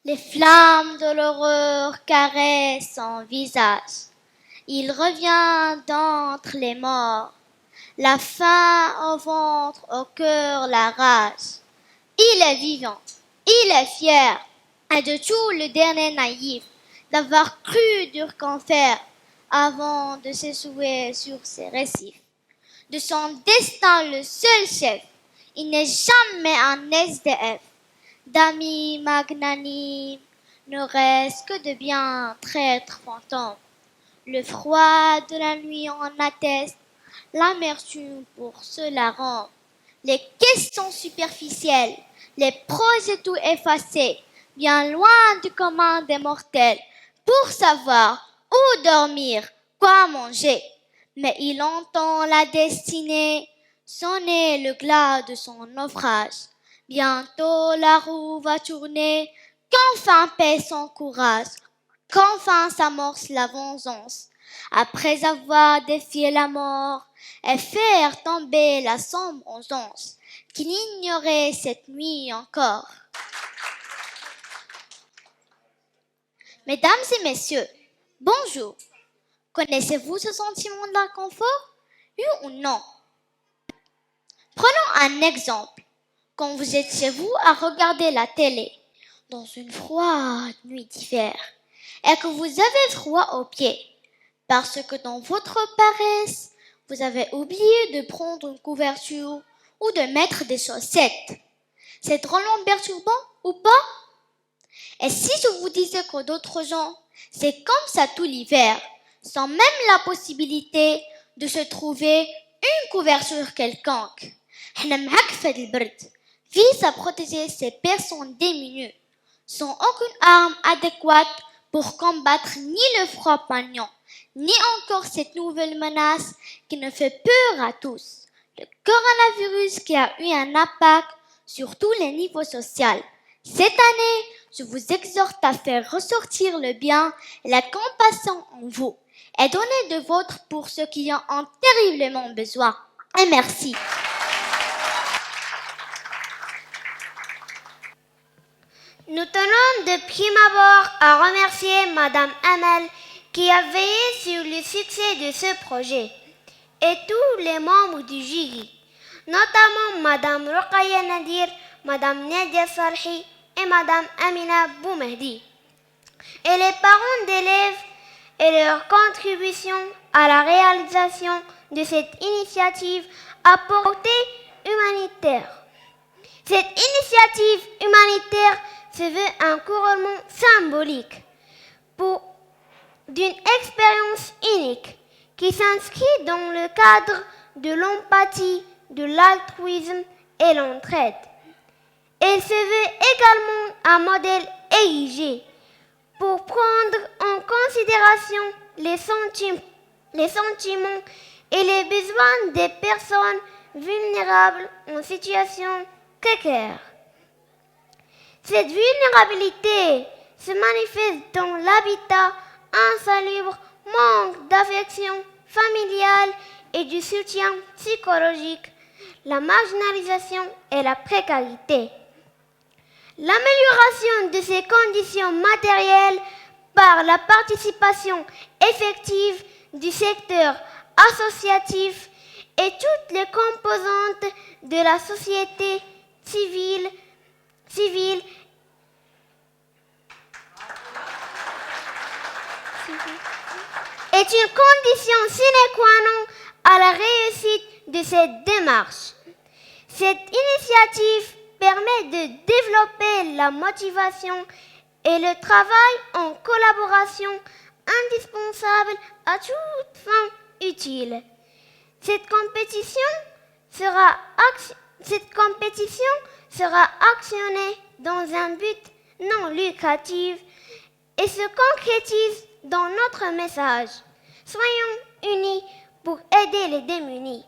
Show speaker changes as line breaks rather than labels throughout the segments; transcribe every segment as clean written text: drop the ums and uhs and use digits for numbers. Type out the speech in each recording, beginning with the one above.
Les flammes de l'horreur caressent son visage. Il revient d'entre les morts. La faim au ventre, au cœur, la rage. Il est vivant, il est fier, et de tout le dernier naïf, d'avoir cru dur qu'enfer, avant de s'essouer sur ses récifs. De son destin le seul chef, il n'est jamais un SDF. D'amis magnanimes, ne reste que de bien traîtres fantômes. Le froid de la nuit en atteste, l'amertume pour cela rend. Les questions superficielles, les projets tout effacés, bien loin du commun des mortels, pour savoir où dormir, quoi manger. Mais il entend la destinée sonner le glas de son naufrage. Bientôt la roue va tourner, qu'enfin paie son courage, qu'enfin s'amorce la vengeance. Après avoir défié la mort et faire tomber la sombre once, qu'il ignorait cette nuit encore. Mesdames et messieurs, bonjour. Connaissez-vous ce sentiment d'inconfort? Oui ou non? Prenons un exemple. Quand vous êtes chez vous à regarder la télé, dans une froide nuit d'hiver, et que vous avez froid aux pieds, parce que dans votre paresse, vous avez oublié de prendre une couverture ou de mettre des chaussettes. C'est drôlement perturbant ou pas? Et si je vous disais que d'autres gens, c'est comme ça tout l'hiver, sans même la possibilité de se trouver une couverture quelconque. Vise à protéger ces personnes démunies, sans aucune arme adéquate pour combattre ni le froid poignant, ni encore cette nouvelle menace qui ne fait peur à tous, le coronavirus qui a eu un impact sur tous les niveaux sociaux. Cette année, je vous exhorte à faire ressortir le bien et la compassion en vous et donner de vôtre pour ceux qui en ont terriblement besoin. Et merci.
Nous tenons de prime abord à remercier Madame Amel qui a veillé sur le succès de ce projet et tous les membres du jury, notamment Madame Rokhaya Nadir, Madame Nadia Sarhi et Madame Amina Boumehdi, et les parents d'élèves et leur contribution à la réalisation de cette initiative à portée humanitaire. Cette initiative humanitaire se veut un couronnement symbolique d'une expérience unique qui s'inscrit dans le cadre de l'empathie, de l'altruisme et l'entraide. Elle se veut également un modèle érigé pour prendre en considération les sentiments et les besoins des personnes vulnérables en situation précaire. Cette vulnérabilité se manifeste dans l'habitat insalubre, manque d'affection familiale et du soutien psychologique, la marginalisation et la précarité. L'amélioration de ces conditions matérielles par la participation effective du secteur associatif et toutes les composantes de la société civile est une condition sine qua non à la réussite de cette démarche. Cette initiative permet de développer la motivation et le travail en collaboration indispensable à toute fin utile. Cette compétition sera actionnée dans un but non lucratif et se concrétise dans notre message. Soyons unis pour aider les démunis.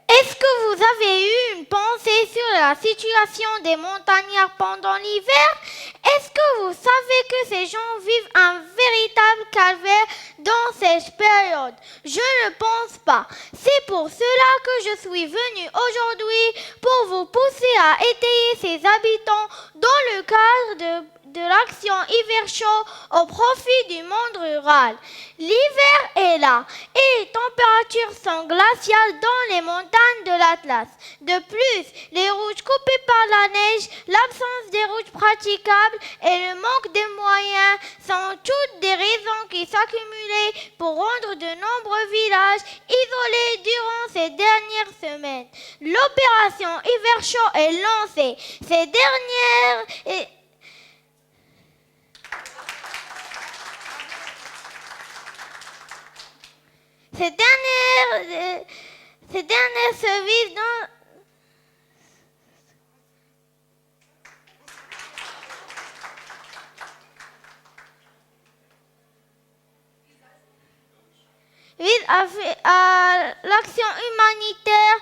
Est-ce que vous avez eu une pensée sur la situation des montagnards pendant l'hiver? Est-ce que vous savez que ces gens vivent un véritable calvaire dans cette période? Je ne pense pas. C'est pour cela que je suis venue aujourd'hui pour vous pousser et à étayer ses habitants dans le cadre de l'action Hiver chaud au profit du monde rural. L'hiver est là et les températures sont glaciales dans les montagnes de l'Atlas. De plus, les routes coupées par la neige, l'absence des routes praticables et le manque de moyens sont toutes des raisons qui s'accumulaient pour rendre de nombreux villages isolés durant ces dernières semaines. L'opération Hiver chaud est lancée. Ces dernières se visent l'action humanitaire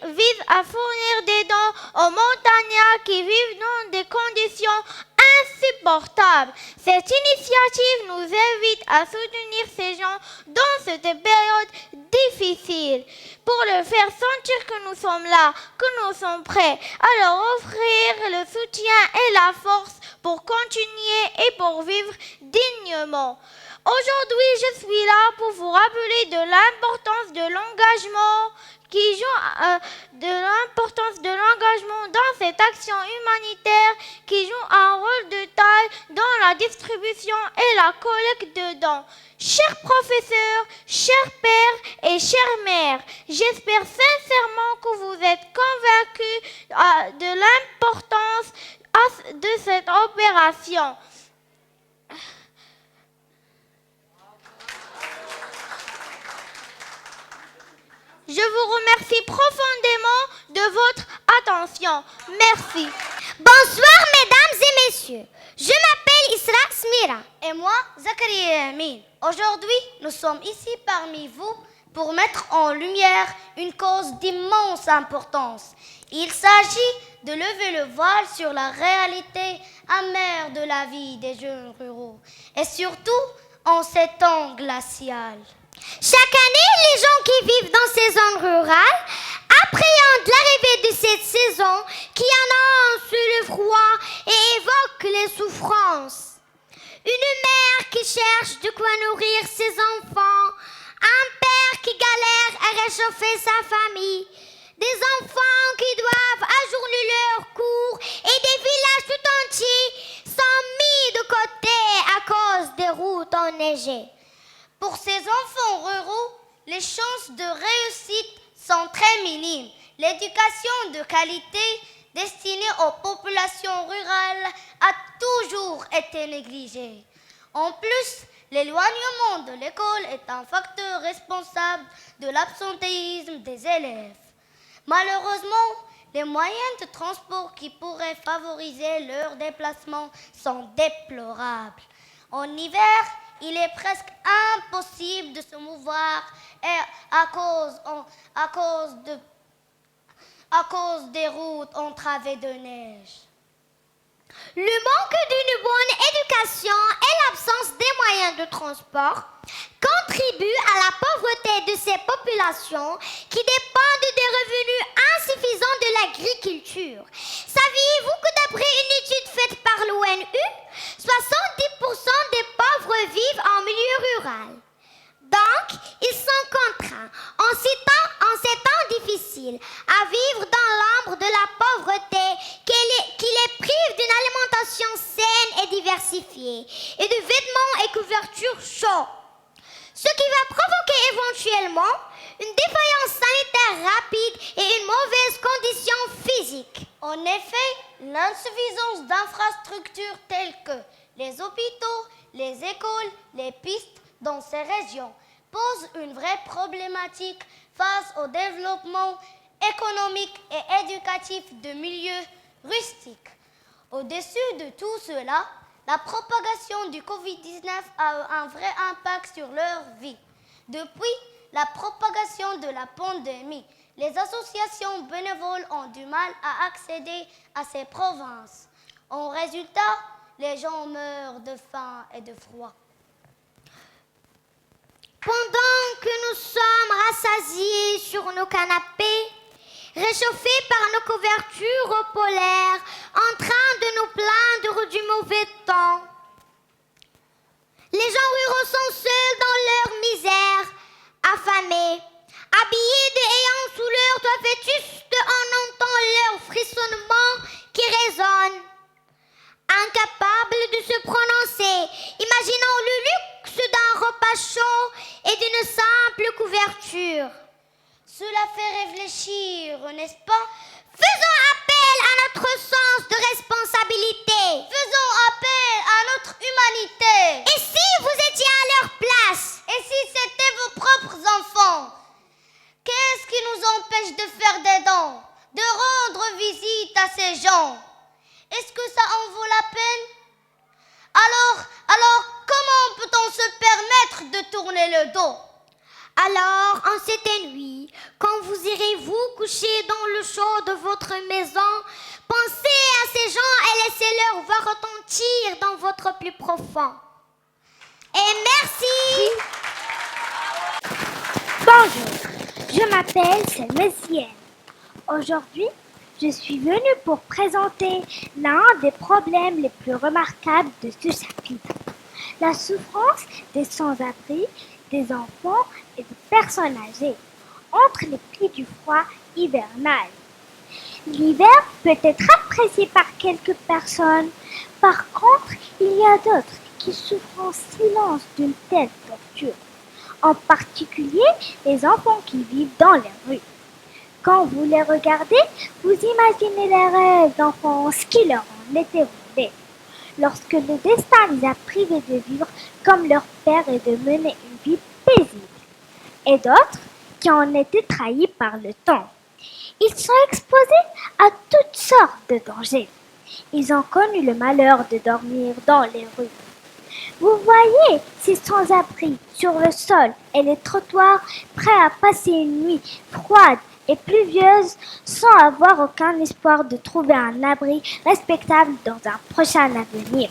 vise à fournir des dons aux montagnards qui vivent dans des conditions insupportables. Cette initiative nous invite à soutenir ces gens dans cette période difficile. Pour le faire sentir que nous sommes là, que nous sommes prêts à leur offrir le soutien et la force pour continuer et pour vivre dignement. Aujourd'hui, je suis là pour vous rappeler de l'importance de l'engagement dans cette action humanitaire qui joue un rôle de taille dans la distribution et la collecte de dons. Chers professeurs, chers pères et chères mères, j'espère sincèrement que vous êtes convaincus de l'importance de cette opération. Je vous remercie profondément de votre attention. Merci.
Bonsoir mesdames et messieurs. Je m'appelle Isra Smira. Et moi, Zakaria Amin. Aujourd'hui, nous sommes ici parmi vous pour mettre en lumière une cause d'immense importance. Il s'agit de lever le voile sur la réalité amère de la vie des jeunes ruraux. Et surtout, en ces temps glaciaux. Chaque année, les gens qui vivent dans ces zones rurales appréhendent l'arrivée de cette saison qui annonce le froid et évoque les souffrances. Une mère qui cherche de quoi nourrir ses enfants, un père qui galère à réchauffer sa famille, des enfants qui doivent ajourner leurs cours et des villages tout entiers sont mis de côté à cause des routes enneigées. Pour ces enfants ruraux, les chances de réussite sont très minimes. L'éducation de qualité destinée aux populations rurales a toujours été négligée. En plus, l'éloignement de l'école est un facteur responsable de l'absentéisme des élèves. Malheureusement, les moyens de transport qui pourraient favoriser leur déplacement sont déplorables. En hiver, il est presque impossible de se mouvoir à cause des routes entravées de neige. Le manque d'une bonne éducation et l'absence des moyens de transport contribuent à la pauvreté de ces populations qui dépendent des revenus insuffisants de l'agriculture. Saviez-vous que d'après une étude faite par l'ONU, 70% des pauvres vivent en milieu rural? Donc, ils sont contraints, en ces temps difficiles, à vivre dans l'ombre de la pauvreté qui les prive d'une alimentation saine et diversifiée, et de vêtements et couvertures chauds. Ce qui va provoquer éventuellement une défaillance sanitaire rapide et une mauvaise condition physique. En effet, l'insuffisance d'infrastructures telles que les hôpitaux, les écoles, les pistes dans ces régions pose une vraie problématique face au développement économique et éducatif de milieux rustiques. Au-dessus de tout cela, la propagation du Covid-19 a un vrai impact sur leur vie. Depuis la propagation de la pandémie, les associations bénévoles ont du mal à accéder à ces provinces. En résultat, les gens meurent de faim et de froid. Pendant que nous sommes rassasiés sur nos canapés, réchauffés par nos couvertures polaires, en train de nous plaindre du mauvais temps. Les gens ruraux sont seuls dans leur misère, affamés, habillés de ayants sous leur toit vétuste, on entend leur frissonnement qui résonne. Incapables de se prononcer, imaginant le luxe d'un repas chaud et d'une simple couverture. Cela fait réfléchir, n'est-ce pas? Faisons appel à notre sens de responsabilité. Faisons appel à notre humanité. Et si vous étiez à leur place? Et si c'était vos propres enfants? Qu'est-ce qui nous empêche de faire des dons, de rendre visite à ces gens? Est-ce que ça en vaut la peine? Alors, comment peut-on se permettre de tourner le dos? Alors, en cette nuit, quand vous irez vous coucher dans le chaud de votre maison, pensez à ces gens et laissez-leur voix retentir dans votre plus profond. Et merci!
Bonjour, je m'appelle Selmesienne. Aujourd'hui, je suis venue pour présenter l'un des problèmes les plus remarquables de ce chapitre. La souffrance des sans-abri, des enfants et des personnes âgées entre les plis du froid hivernal. L'hiver peut être apprécié par quelques personnes. Par contre, il y a d'autres qui souffrent en silence d'une telle torture. En particulier, les enfants qui vivent dans les rues. Quand vous les regardez, vous imaginez les rêves d'enfance qui leur ont été volés. Lorsque le destin les a privés de vivre comme leur père et de mener une vie paisible. Et d'autres qui ont été trahis par le temps. Ils sont exposés à toutes sortes de dangers. Ils ont connu le malheur de dormir dans les rues. Vous voyez ces sans-abri sur le sol et les trottoirs prêts à passer une nuit froide et pluvieuse sans avoir aucun espoir de trouver un abri respectable dans un prochain avenir.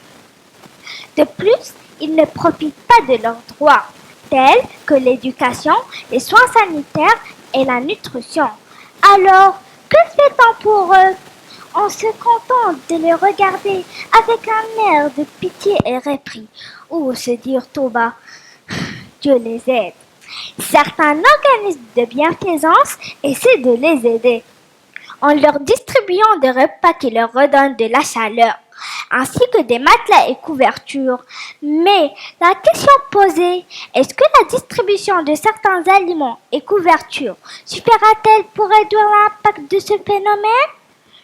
De plus, ils ne profitent pas de leurs droits, tels que l'éducation, les soins sanitaires et la nutrition. Alors, que fait-on pour eux? On se contente de les regarder avec un air de pitié et repris, ou se dire tout bas, Dieu les aide. Certains organismes de bienfaisance essaient de les aider en leur distribuant des repas qui leur redonnent de la chaleur, ainsi que des matelas et couvertures. Mais la question posée, est-ce que la distribution de certains aliments et couvertures suffira-t-elle pour réduire l'impact de ce phénomène?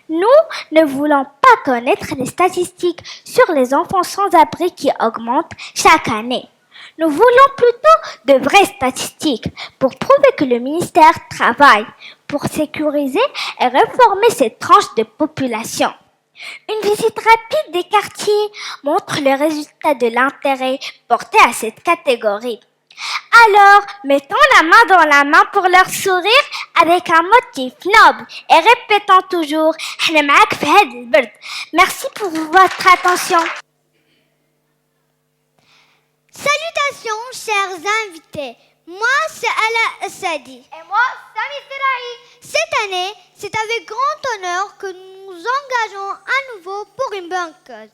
Nous ne voulons pas connaître les statistiques sur les enfants sans abri qui augmentent chaque année. Nous voulons plutôt de vraies statistiques pour prouver que le ministère travaille pour sécuriser et réformer cette tranche de population. Une visite rapide des quartiers montre le résultat de l'intérêt porté à cette catégorie. Alors, mettons la main dans la main pour leur sourire avec un motif noble et répétons toujours « Merci pour votre attention.
Salutations, chers invités. Moi, c'est Ala Assadi.
Et moi, Sami Serahi.
Cette année, c'est avec grand honneur que nous nous engageons à nouveau pour une bonne cause.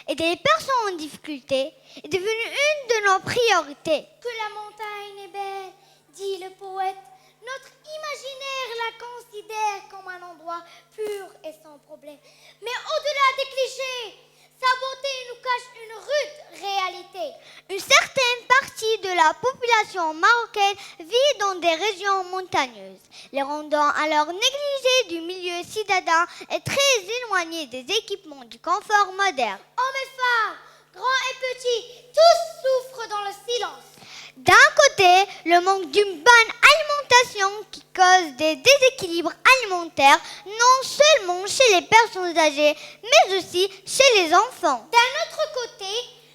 Aider les personnes en difficulté est devenu une de nos priorités.
Que la montagne est belle, dit le poète. Notre imaginaire la considère comme un endroit pur et sans problème. Mais au-delà des clichés, sa beauté nous cache une rude réalité.
Une certaine partie de la population marocaine vit dans des régions montagneuses, les rendant alors négligés du milieu citadin et très éloignés des équipements du confort moderne.
Hommes et femmes, grands et petits, tous souffrent dans le silence.
D'un côté, le manque d'une bonne alimentation qui cause des déséquilibres alimentaires non seulement chez les personnes âgées, mais aussi chez les enfants.
D'un autre côté,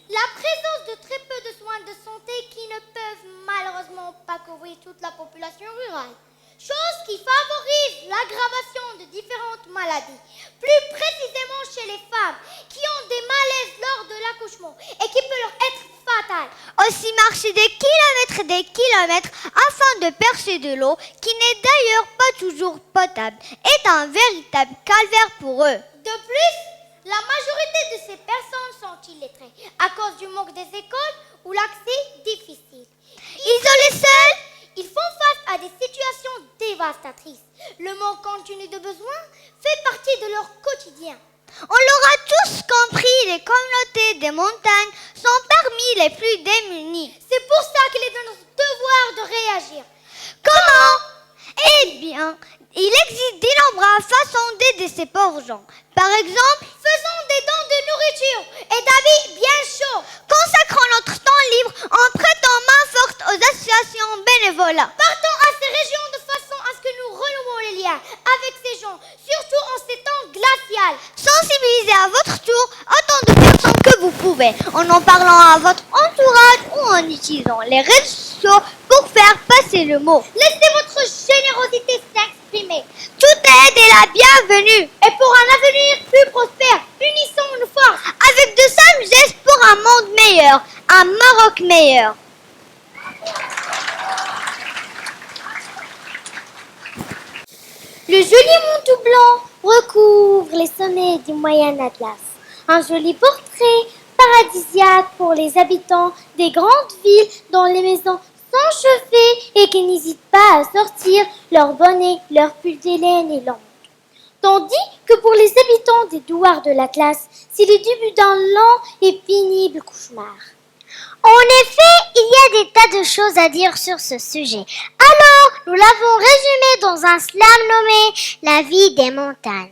la présence de très peu de soins de santé qui ne peuvent malheureusement pas couvrir toute la population rurale. Chose qui favorise l'aggravation de différentes maladies, plus précisément chez les femmes qui ont des malaises lors de l'accouchement et qui peut leur être
fatale.
Aussi marcher des kilomètres et des kilomètres afin de percer de l'eau, qui n'est d'ailleurs pas toujours potable, est un véritable calvaire pour eux.
De plus, la majorité de ces personnes sont illettrées à cause du manque des écoles ou l'accès difficile.
Isolés seuls,
ils font face à des situations dévastatrices. Le manque continu de besoins fait partie de leur quotidien.
On l'aura tous compris, les communautés des montagnes sont parmi les plus démunies.
C'est pour ça qu'il est de notre devoir de réagir.
Comment? Eh bien, il existe d'innombrables façons d'aider ces pauvres gens. Par exemple,
faisons des dons de nourriture et d'habits bien chauds.
Consacrons notre temps libre en prêtant main forte aux associations bénévoles.
Partons à ces régions de façon à ce que nous renouons les liens avec ces gens, surtout en ces temps glaciaux.
Sensibilisez à votre tour autant de personnes que vous pouvez, en parlant à votre entourage ou en utilisant les réseaux sociaux pour faire passer le mot.
Laissez votre générosité s'exprimer.
Toute aide est la bienvenue.
Et pour un avenir plus prospère, unissons nos forces.
Avec de simples gestes pour un monde meilleur, un Maroc meilleur.
Le joli mont tout blanc recouvre les sommets du Moyen Atlas. Un joli portrait paradisiaque pour les habitants des grandes villes dont les maisons sont chauffées et qui n'hésitent pas à sortir leur bonnet, leur pull de laine et leur manteau. Tandis que pour les habitants des douars de l'Atlas, c'est le début d'un lent et pénible cauchemar.
En effet, il y a des tas de choses à dire sur ce sujet. Alors, nous l'avons résumé dans un slam nommé « La vie des montagnes ».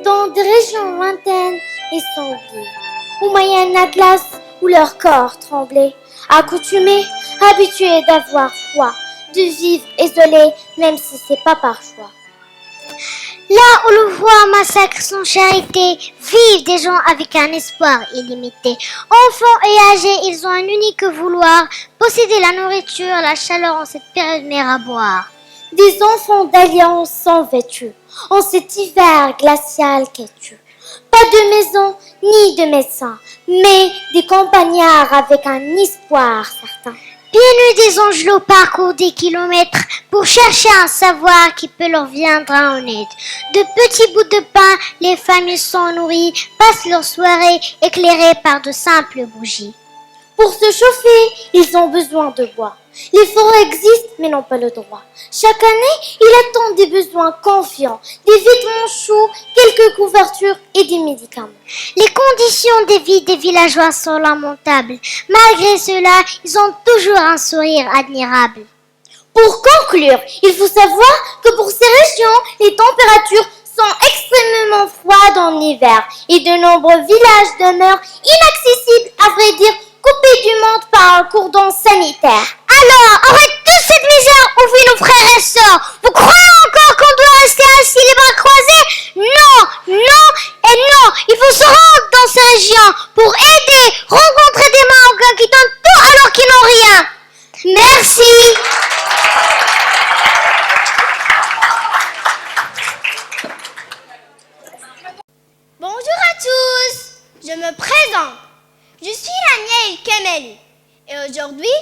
Dans des régions lointaines et sanglières, au Moyen Atlas, où leur corps tremblait, accoutumés, habitués d'avoir froid, de vivre isolés, même si c'est pas par choix.
Là où le froid massacre sans charité, vivent des gens avec un espoir illimité. Enfants et âgés, ils ont un unique vouloir, posséder la nourriture, la chaleur en cette période mère à boire.
Des enfants d'alliance sont vêtus, en cet hiver glacial qu'es-tu. Pas de maison, ni de médecin, mais des campagnards avec un espoir certain.
Pieds nus des angelots parcourent des kilomètres pour chercher un savoir qui peut leur viendre en aide. De petits bouts de pain, les familles sont nourries, passent leur soirée éclairées par de simples bougies.
Pour se chauffer, ils ont besoin de bois. Les forêts existent, mais n'ont pas le droit. Chaque année, ils attendent des besoins confiants, des vêtements chauds, quelques couvertures et des médicaments.
Les conditions de vie des villageois sont lamentables. Malgré cela, ils ont toujours un sourire admirable.
Pour conclure, il faut savoir que pour ces régions, les températures sont extrêmement froides en hiver et de nombreux villages demeurent inaccessibles, à vrai dire, coupés du monde par un cordon sanitaire.
Alors, avec toute cette misère où vivent nos frères et sœurs, vous croyez encore qu'on doit rester assis les bras croisés? Non, non et non. Il faut se rendre dans ces régions pour aider, rencontrer des Marocains qui donnent tout alors qu'ils n'ont rien. Merci.
Bonjour à tous, je me présente. Je suis Rania El-Kemeli et aujourd'hui,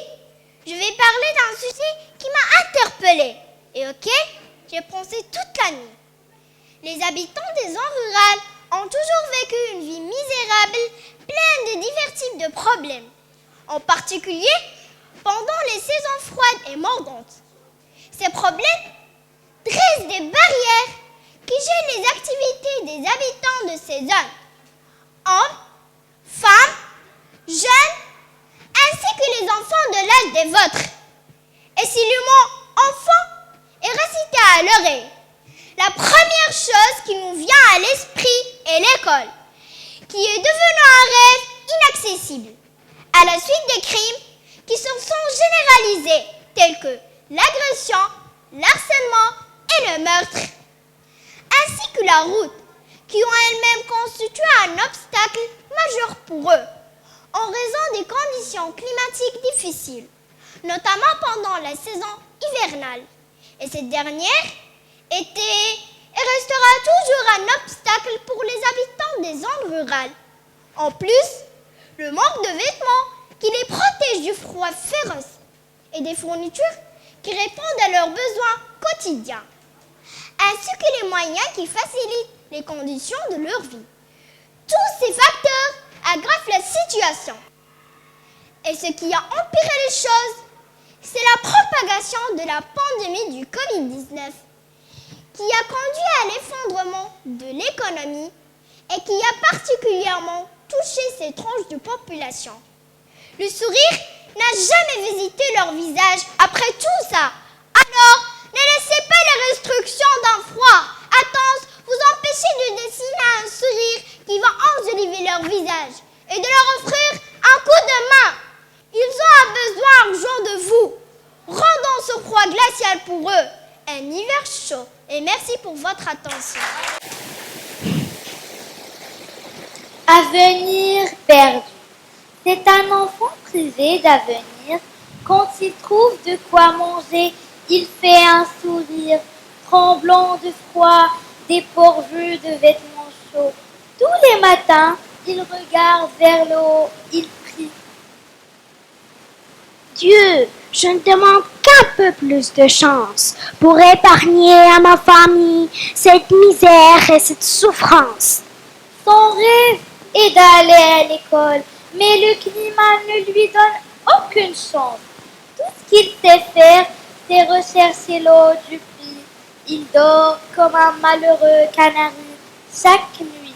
je vais parler d'un sujet qui m'a interpellée et auquel j'ai pensé toute la nuit. Les habitants des zones rurales ont toujours vécu une vie misérable, pleine de divers types de problèmes, en particulier pendant les saisons froides et mordantes. Ces problèmes dressent des barrières qui gênent les activités des habitants de ces zones, hommes, femmes, jeunes, ainsi que les enfants de l'âge des vôtres. Et si le mot « enfant » est récité à l'oreille, la première chose qui nous vient à l'esprit est l'école, qui est devenue un rêve inaccessible, à la suite des crimes qui se sont généralisés, tels que l'agression, l'harcèlement et le meurtre, ainsi que la route, qui ont elles-mêmes constitué un obstacle majeur pour eux, en raison des conditions climatiques difficiles, notamment pendant la saison hivernale. Et cette dernière était et restera toujours un obstacle pour les habitants des zones rurales. En plus, le manque de vêtements qui les protègent du froid féroce et des fournitures qui répondent à leurs besoins quotidiens, ainsi que les moyens qui facilitent les conditions de leur vie. Tous ces facteurs aggravent la situation. Et ce qui a empiré les choses, c'est la propagation de la pandémie du Covid-19 qui a conduit à l'effondrement de l'économie et qui a particulièrement touché ces tranches de population. Le sourire n'a jamais visité leur visage après tout ça. Alors, ne laissez pas les restrictions d'un froid intense vous empêcher de dessiner un sourire qui va enjoliver leur visage et de leur offrir un coup de main. Ils ont un besoin urgent de vous. Rendons ce froid glacial pour eux un hiver chaud. Et merci pour votre attention.
Avenir perdu. C'est un enfant privé d'avenir. Quand il trouve de quoi manger, il fait un sourire, tremblant de froid, dépourvu de vêtements chauds. Tous les matins, il regarde vers le haut, il prie.
Dieu, je ne demande qu'un peu plus de chance pour épargner à ma famille cette misère et cette souffrance.
Son rêve est d'aller à l'école, mais le climat ne lui donne aucune chance. Tout ce qu'il sait faire, c'est rechercher l'eau du puits. Il dort comme un malheureux canari chaque nuit.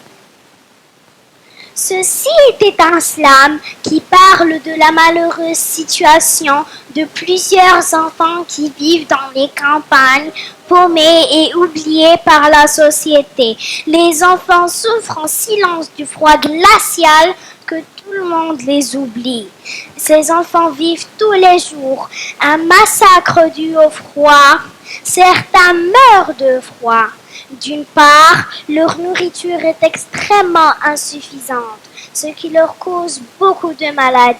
Ceci était un slam qui parle de la malheureuse situation de plusieurs enfants qui vivent dans les campagnes, paumés et oubliés par la société. Les enfants souffrent en silence du froid glacial que tout le monde les oublie. Ces enfants vivent tous les jours un massacre dû au froid. Certains meurent de froid. D'une part, leur nourriture est extrêmement insuffisante, ce qui leur cause beaucoup de maladies.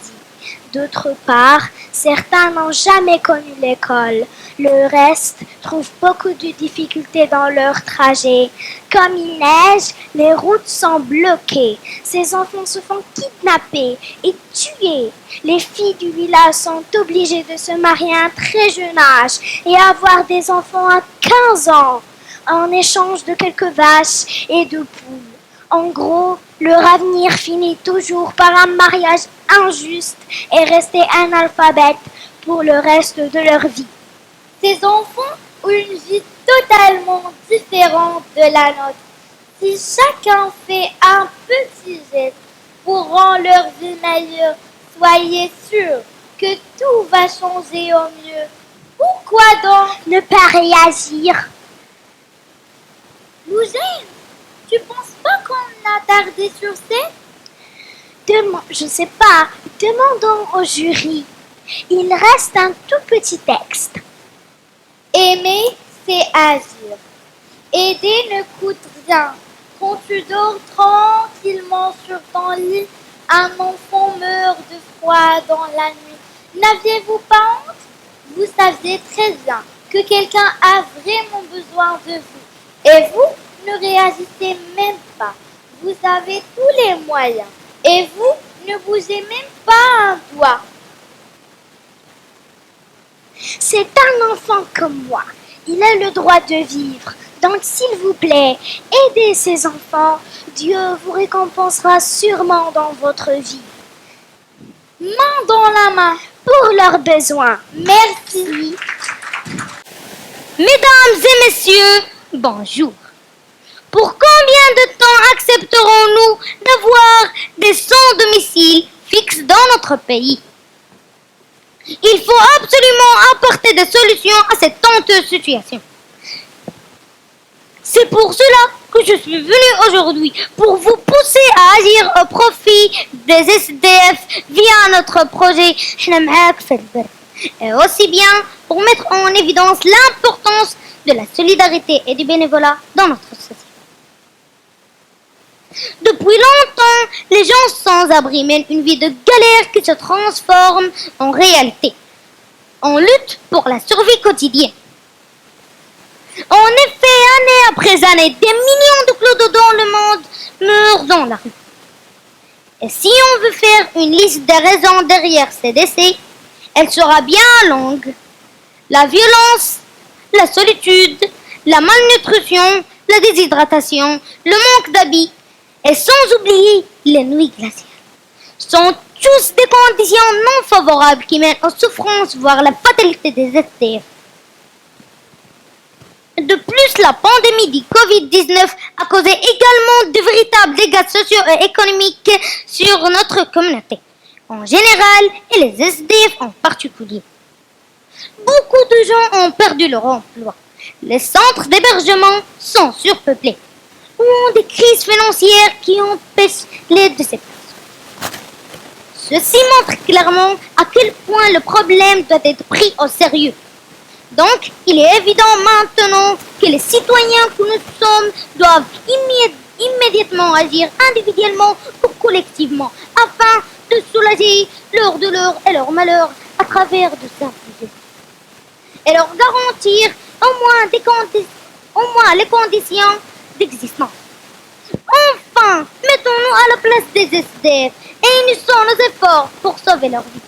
D'autre part, certains n'ont jamais connu l'école. Le reste trouve beaucoup de difficultés dans leur trajet. Comme il neige, les routes sont bloquées. Ces enfants se font kidnapper et tuer. Les filles du village sont obligées de se marier à un très jeune âge et avoir des enfants à 15 ans. En échange de quelques vaches et de poules. En gros, leur avenir finit toujours par un mariage injuste et rester analphabète pour le reste de leur vie.
Ces enfants ont une vie totalement différente de la nôtre. Si chacun fait un petit geste pour rendre leur vie meilleure, soyez sûrs que tout va changer au mieux. Pourquoi donc
ne pas réagir?
Lougène, tu penses pas qu'on a tardé sur scène?
Je sais pas. Demandons au jury. Il reste un tout petit texte.
Aimer, c'est agir. Aider ne coûte rien. Quand tu dors tranquillement sur ton lit, un enfant meurt de froid dans la nuit. N'aviez-vous pas honte? Vous saviez très bien que quelqu'un a vraiment besoin de vous. Et vous ne réagissez même pas. Vous avez tous les moyens. Et vous ne bougez même pas un doigt.
C'est un enfant comme moi. Il a le droit de vivre. Donc, s'il vous plaît, aidez ces enfants. Dieu vous récompensera sûrement dans votre vie.
Main dans la main.
Pour leurs besoins.
Merci.
Mesdames et messieurs, bonjour. Pour combien de temps accepterons-nous d'avoir des sans-domicile fixes dans notre pays? Il faut absolument apporter des solutions à cette honteuse situation. C'est pour cela que je suis venue aujourd'hui, pour vous pousser à agir au profit des SDF via notre projet et aussi bien pour mettre en évidence l'importance de la solidarité et du bénévolat dans notre société. Depuis longtemps, les gens sans abri mènent une vie de galère qui se transforme en réalité. On lutte pour la survie quotidienne. En effet, année après année, des millions de clodos dans le monde meurent dans la rue. Et si on veut faire une liste des raisons derrière ces décès, elle sera bien longue. La violence, la solitude, la malnutrition, la déshydratation, le manque d'habits, et sans oublier les nuits glaciales, sont tous des conditions non favorables qui mènent aux souffrances, voire la fatalité des SDF. De plus, la pandémie du Covid-19 a causé également de véritables dégâts sociaux et économiques sur notre communauté en général et les SDF en particulier. Beaucoup de gens ont perdu leur emploi. Les centres d'hébergement sont surpeuplés ou ont des crises financières qui empêchent l'aide de ces personnes. Ceci montre clairement à quel point le problème doit être pris au sérieux. Donc, il est évident maintenant que les citoyens que nous sommes doivent immédiatement agir individuellement ou collectivement afin de soulager leur douleur et leur malheur à travers de simples gestes et leur garantir au moins les conditions d'existence. Enfin, mettons-nous à la place des SDF et unissons nos efforts pour sauver leur vie.